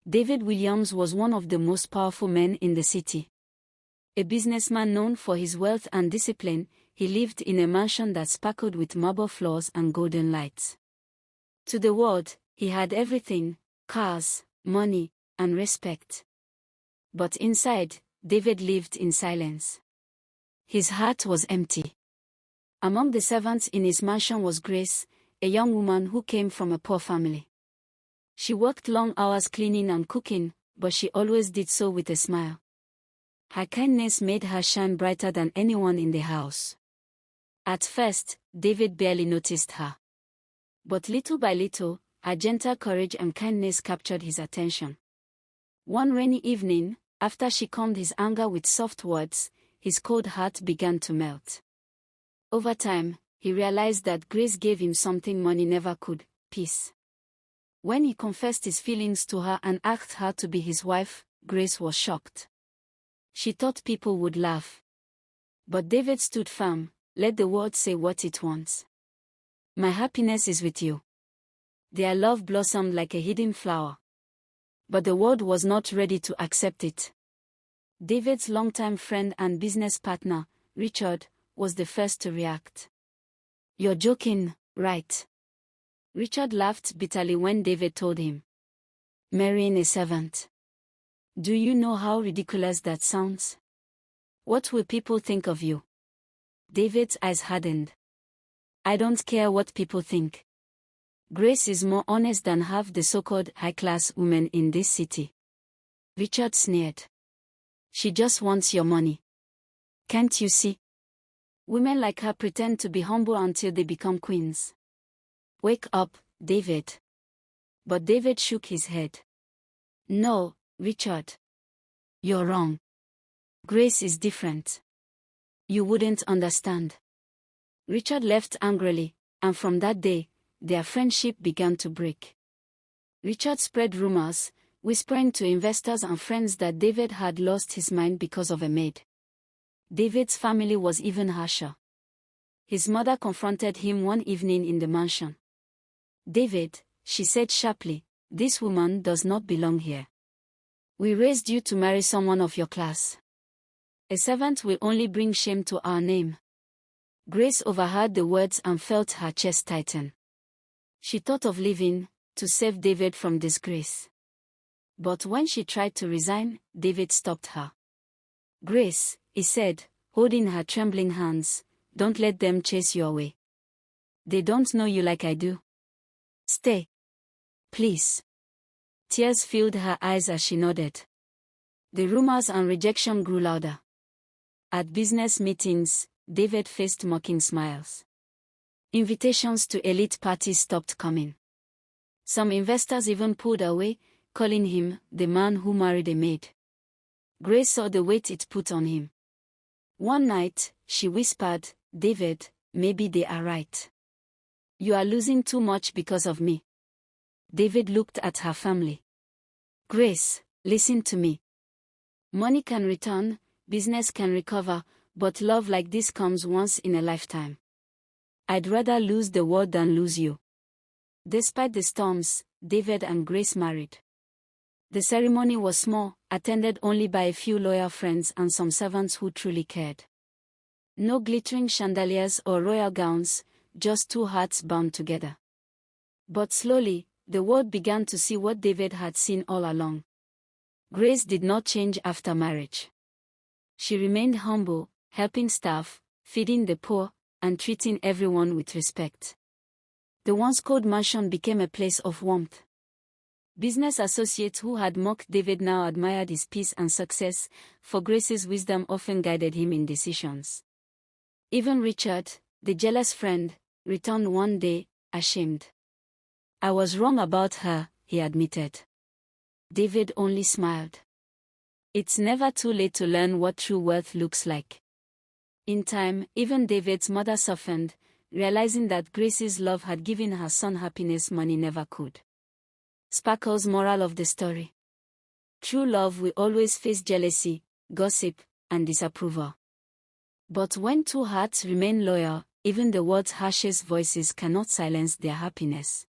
David Williams was one of the most powerful men in the city. A businessman known for his wealth and discipline, he lived in a mansion that sparkled with marble floors and golden lights. To the world, he had everything: cars, money, and respect. But inside, David lived in silence. His heart was empty. Among the servants in his mansion was Grace, a young woman who came from a poor family. She worked long hours cleaning and cooking, but she always did so with a smile. Her kindness made her shine brighter than anyone in the house. At first, David barely noticed her. But little by little, her gentle courage and kindness captured his attention. One rainy evening, after she calmed his anger with soft words, his cold heart began to melt. Over time, he realized that Grace gave him something money never could: peace. When he confessed his feelings to her and asked her to be his wife, Grace was shocked. She thought people would laugh. But David stood firm: let the world say what it wants. My happiness is with you. Their love blossomed like a hidden flower. But the world was not ready to accept it. David's longtime friend and business partner, Richard, was the first to react. You're joking, right? Richard laughed bitterly when David told him. Marrying a servant. Do you know how ridiculous that sounds? What will people think of you? David's eyes hardened. I don't care what people think. Grace is more honest than half the so-called high-class women in this city. Richard sneered. She just wants your money. Can't you see? Women like her pretend to be humble until they become queens. Wake up, David. But David shook his head. No, Richard. You're wrong. Grace is different. You wouldn't understand. Richard left angrily, and from that day, their friendship began to break. Richard spread rumors, whispering to investors and friends that David had lost his mind because of a maid. David's family was even harsher. His mother confronted him one evening in the mansion. David, she said sharply, this woman does not belong here. We raised you to marry someone of your class. A servant will only bring shame to our name. Grace overheard the words and felt her chest tighten. She thought of leaving, to save David from disgrace. But when she tried to resign, David stopped her. Grace, he said, holding her trembling hands, don't let them chase you away. They don't know you like I do. Stay. Please. Tears filled her eyes as she nodded. The rumors and rejection grew louder. At business meetings, David faced mocking smiles. Invitations to elite parties stopped coming. Some investors even pulled away, calling him the man who married a maid. Grace saw the weight it put on him. One night, she whispered, David, maybe they are right. You are losing too much because of me. David looked at her family. Grace, listen to me. Money can return, business can recover, but love like this comes once in a lifetime. I'd rather lose the world than lose you. Despite the storms, David and Grace married. The ceremony was small, attended only by a few loyal friends and some servants who truly cared. No glittering chandeliers or royal gowns, just two hearts bound together. But slowly, the world began to see what David had seen all along. Grace did not change after marriage. She remained humble, helping staff, feeding the poor, and treating everyone with respect. The once cold mansion became a place of warmth. Business associates who had mocked David now admired his peace and success, for Grace's wisdom often guided him in decisions. Even Richard, the jealous friend, returned one day, ashamed. I was wrong about her, he admitted. David only smiled. It's never too late to learn what true wealth looks like. In time, even David's mother softened, realizing that Grace's love had given her son happiness money never could. Sparkle's moral of the story. True love will always face jealousy, gossip, and disapproval. But when two hearts remain loyal, even the world's harshest voices cannot silence their happiness.